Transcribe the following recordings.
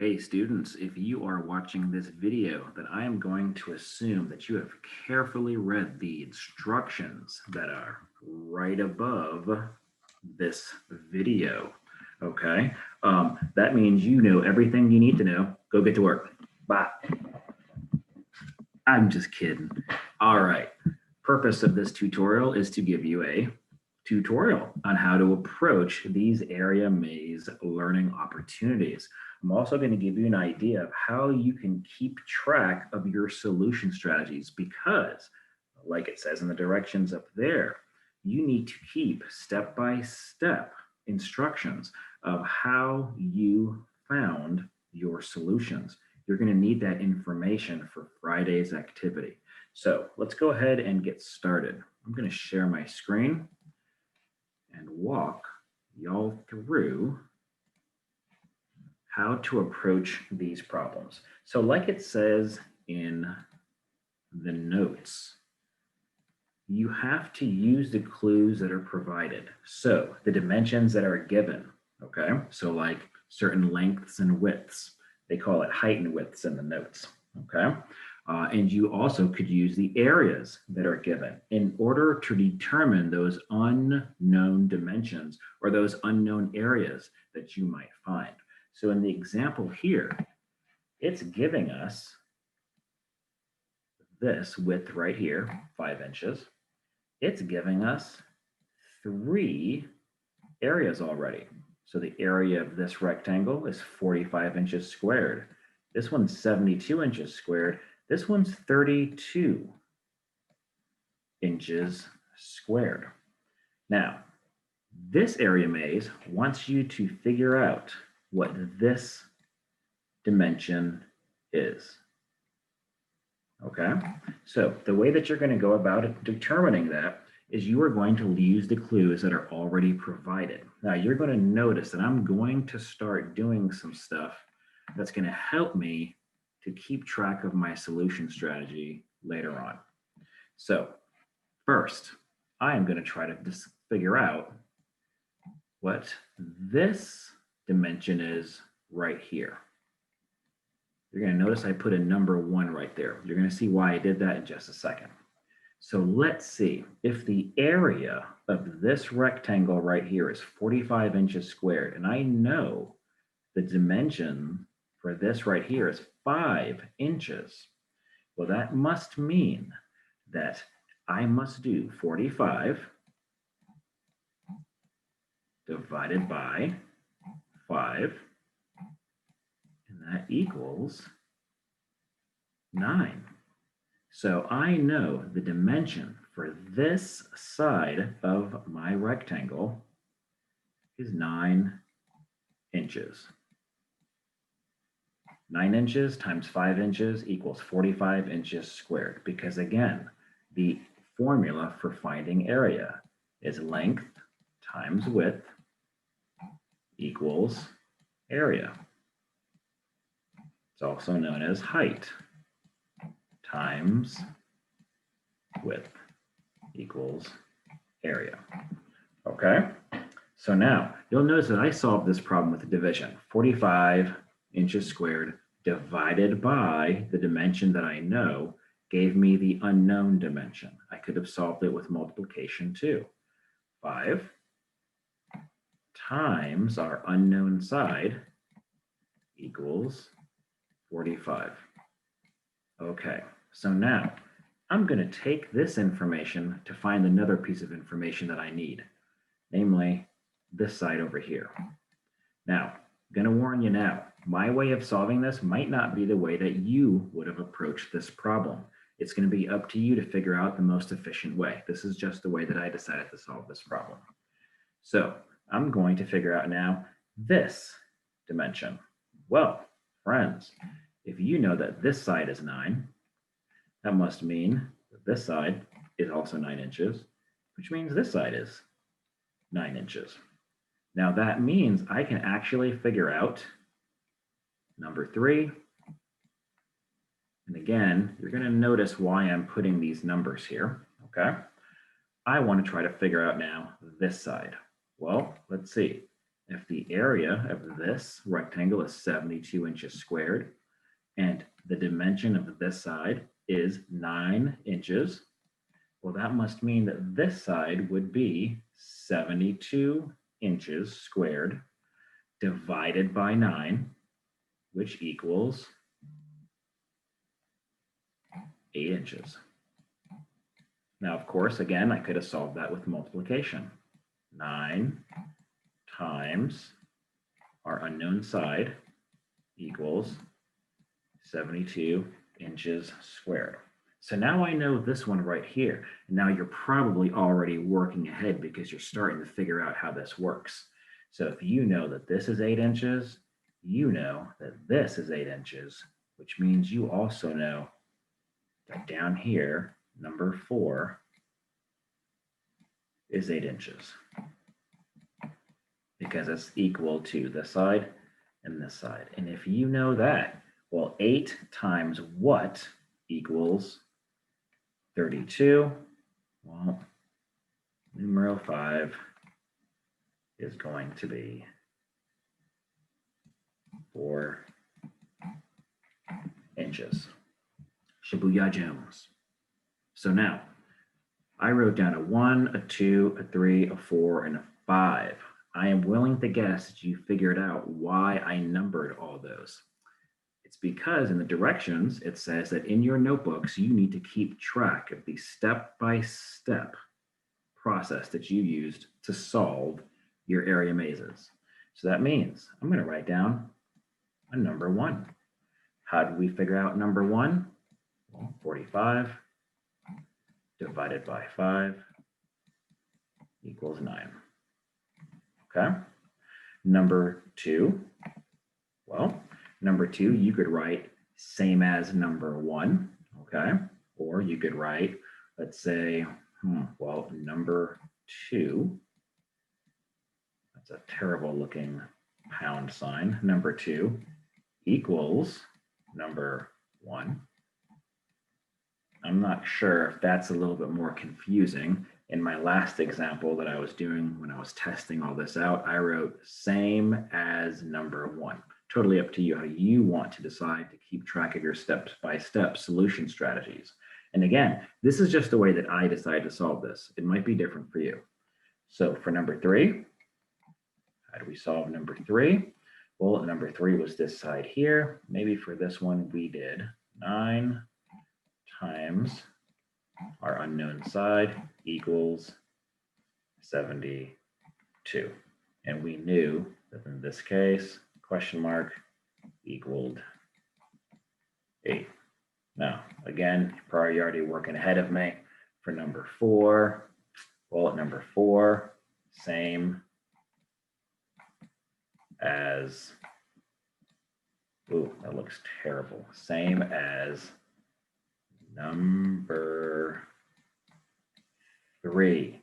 Hey students, if you are watching this video, then I am going to assume that you have carefully read the instructions that are right above this video. Okay, that means you know everything you need to know. Go get to work. Bye. I'm just kidding. All right. Purpose of this tutorial is to give you a tutorial on how to approach these area maze learning opportunities. I'm also going to give you an idea of how you can keep track of your solution strategies because, like it says in the directions up there, you need to keep step-by-step instructions of how you found your solutions. You're going to need that information for Friday's activity. So let's go ahead and get started. I'm going to share my screen and walk y'all through how to approach these problems. So like it says in the notes, you have to use the clues that are provided. So the dimensions that are given, okay? So like certain lengths and widths, they call it height and widths in the notes, okay? And you also could use the areas that are given in order to determine those unknown dimensions or those unknown areas that you might find. So in the example here, it's giving us this width right here, 5 inches. It's giving us 3 areas already. So the area of this rectangle is 45 inches squared. This one's 72 inches squared. This one's 32 inches squared. Now, this area maze wants you to figure out what this dimension is. Okay, so the way that you're going to go about determining that is you are going to use the clues that are already provided. Now you're going to notice that I'm going to start doing some stuff that's going to help me to keep track of my solution strategy later on. So first, I am going to try to just figure out what this dimension is right here. You're going to notice I put a number 1 right there. You're going to see why I did that in just a second. So let's see if the area of this rectangle right here is 45 inches squared, and I know the dimension for this right here is 5 inches. Well, that must mean that I must do 45 divided by 5, and that equals 9. So I know the dimension for this side of my rectangle is 9 inches. 9 inches times 5 inches equals 45 inches squared, because again, the formula for finding area is length times width equals area. It's also known as height times width equals area. Okay, so now you'll notice that I solved this problem with a division. 45 inches squared divided by the dimension that I know gave me the unknown dimension. I could have solved it with multiplication too. 5 times our unknown side equals 45. Okay, so now I'm going to take this information to find another piece of information that I need, namely this side over here. Now, I'm going to warn you now, my way of solving this might not be the way that you would have approached this problem. It's going to be up to you to figure out the most efficient way. This is just the way that I decided to solve this problem. So I'm going to figure out now this dimension. Well, friends, if you know that this side is 9, that must mean that this side is also 9 inches, which means this side is 9 inches. Now that means I can actually figure out number 3. And again, you're going to notice why I'm putting these numbers here, okay? I want to try to figure out now this side. Well, let's see. if the area of this rectangle is 72 inches squared, and the dimension of this side is 9 inches, well, that must mean that this side would be 72 inches squared divided by 9, which equals 8 inches. Now, of course, again, I could have solved that with multiplication. 9 times our unknown side equals 72 inches squared. So now I know this one right here. And now you're probably already working ahead because you're starting to figure out how this works. So if you know that this is 8 inches, you know that this is 8 inches, which means you also know that down here, number 4 is 8 inches because it's equal to this side and this side. And if you know that, well, 8 times what equals 32? Well, numero 5 is going to be 4 inches. Shibuya Jones. So now, I wrote down a 1, a 2, a 3, a 4, and a 5. I am willing to guess that you figured out why I numbered all those. It's because in the directions, it says that in your notebooks, you need to keep track of the step-by-step process that you used to solve your area mazes. So that means I'm going to write down a number 1. How did we figure out number 1? Well, 45 divided by 5 equals 9. Okay. Number 2. Well, number 2, you could write same as number 1. Okay. Or you could write, let's say, well, number 2. That's a terrible looking pound sign. Number 2 equals number 1. I'm not sure if that's a little bit more confusing. In my last example that I was doing when I was testing all this out, I wrote same as number 1. Totally up to you how you want to decide to keep track of your step-by-step solution strategies. And again, this is just the way that I decided to solve this. It might be different for you. So for number 3, how do we solve number 3? Well, number 3 was this side here. Maybe for this one, we did 9 times our unknown side equals 72. And we knew that in this case, question mark equaled 8. Now, again, you're probably already working ahead of me. For number 4, well, at number 4, same as, ooh, that looks terrible. Same as number 3.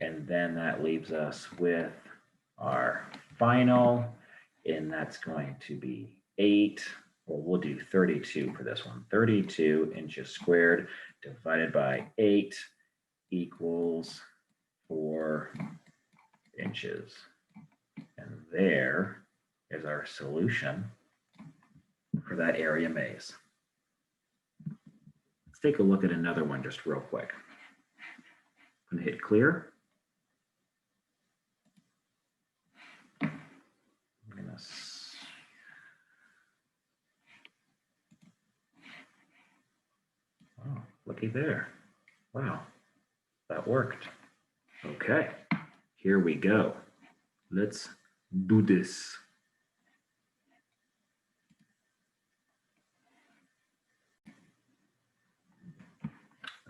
And then that leaves us with our final, and that's going to be 8. Well, we'll do 32 for this one. 32 inches squared divided by 8 equals 4 inches. And there is our solution for that area maze. Let's take a look at another one just real quick. I'm going to hit clear. I'm going to oh, looky there. Wow, that worked. Okay, here we go. Let's do this.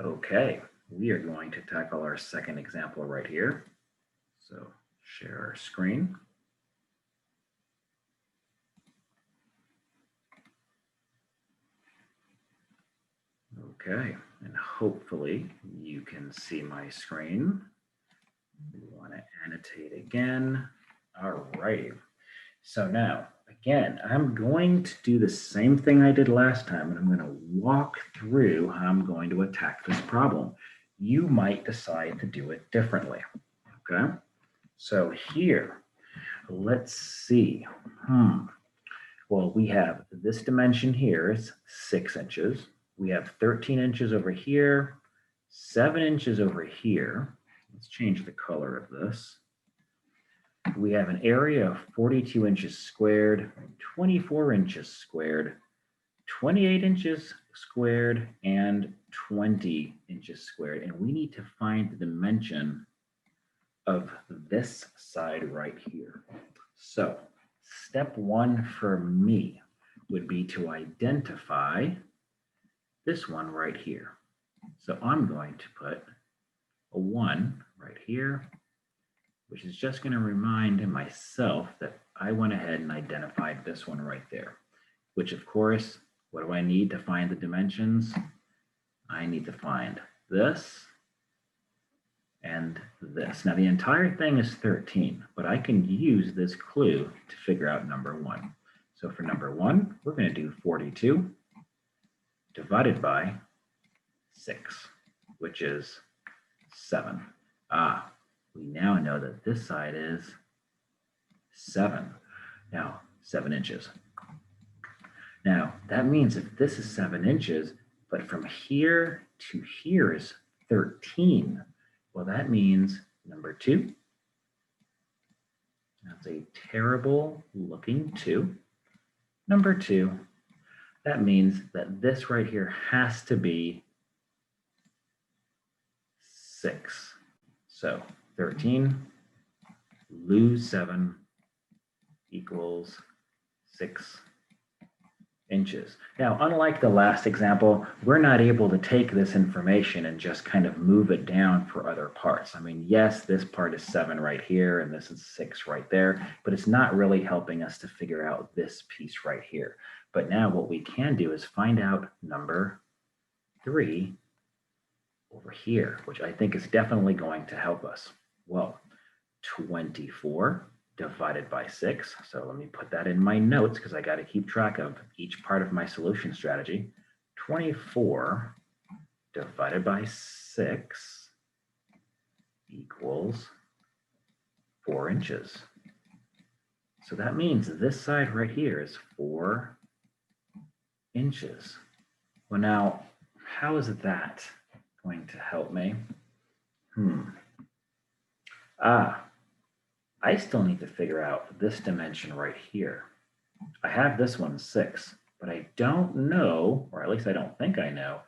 Okay, we are going to tackle our second example right here. So share our screen. Okay, and hopefully you can see my screen. We want to annotate again. All righty. So now, again, I'm going to do the same thing I did last time, and I'm going to walk through how I'm going to attack this problem. You might decide to do it differently, okay? So here, let's see. Well, we have this dimension here is 6 inches. We have 13 inches over here, 7 inches over here. Let's change the color of this. We have an area of 42 inches squared, 24 inches squared, 28 inches squared, and 20 inches squared. And we need to find the dimension of this side right here. So step one for me would be to identify this one right here. So I'm going to put a 1 right here, which is just going to remind myself that I went ahead and identified this one right there, which of course, what do I need to find the dimensions? I need to find this and this. Now the entire thing is 13, but I can use this clue to figure out number 1. So for number 1, we're going to do 42 divided by 6, which is 7. We now know that this side is 7. Now, 7 inches. Now, that means if this is 7 inches, but from here to here is 13, well, that means number 2. That's a terrible looking 2. Number 2, that means that this right here has to be 6. So 13 lose 7 equals 6 inches. Now, unlike the last example, we're not able to take this information and just kind of move it down for other parts. I mean, yes, this part is 7 right here and this is 6 right there, but it's not really helping us to figure out this piece right here. But now what we can do is find out number 3 over here, which I think is definitely going to help us. Well, 24 divided by 6. So let me put that in my notes because I got to keep track of each part of my solution strategy. 24 divided by 6 equals 4 inches. So that means this side right here is 4 inches. Well, now, how is that going to help me? I still need to figure out this dimension right here. I have this one 6, but I don't know, or at least I don't think I know,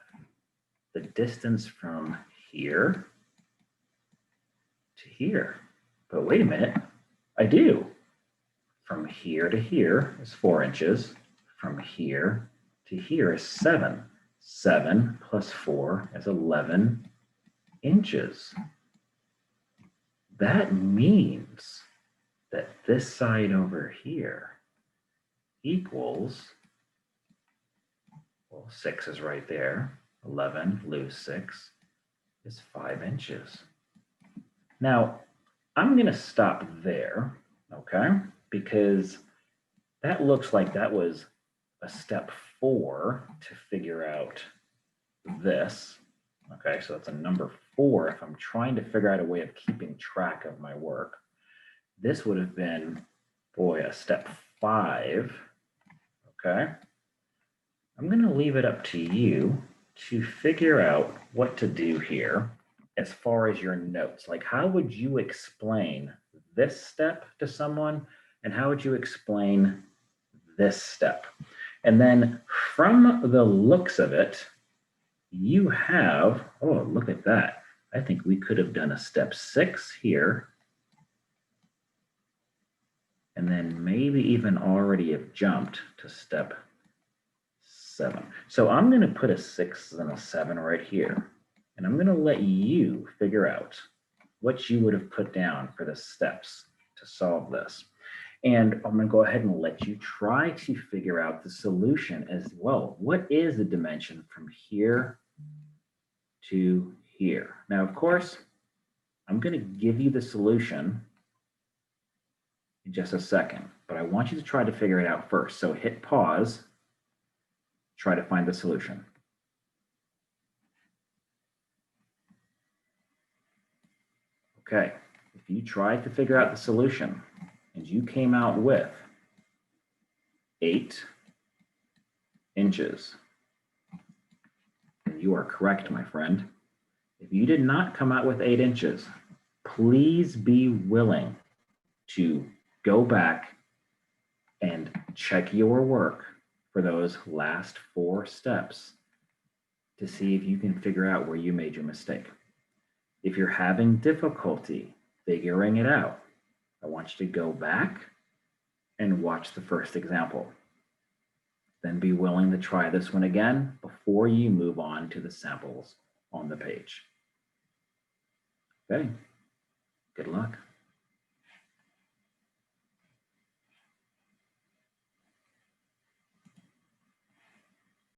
the distance from here to here. But wait a minute, I do. From here to here is 4 inches. From here to here is 7. 7 plus 4 is 11 inches. That means that this side over here equals, well, 6 is right there. 11 lose 6 is 5 inches. Now, I'm going to stop there, okay? Because that looks like that was a step 4 to figure out this. Okay, so that's a number 4 if I'm trying to figure out a way of keeping track of my work. This would have been, boy, a step 5. Okay, I'm going to leave it up to you to figure out what to do here as far as your notes. Like, how would you explain this step to someone, and how would you explain this step? And then from the looks of it, you have, oh, look at that. I think we could have done a step 6 here, and then maybe even already have jumped to step 7. So I'm going to put a 6 and a 7 right here, and I'm going to let you figure out what you would have put down for the steps to solve this. And I'm going to go ahead and let you try to figure out the solution as well. What is the dimension from here to here? Now, of course, I'm going to give you the solution in just a second, but I want you to try to figure it out first. So hit pause, try to find the solution. Okay, if you try to figure out the solution, and you came out with 8 inches, and you are correct, my friend. If you did not come out with 8 inches, please be willing to go back and check your work for those last 4 steps to see if you can figure out where you made your mistake. If you're having difficulty figuring it out, I want you to go back and watch the first example. Then be willing to try this one again before you move on to the samples on the page. Okay, good luck.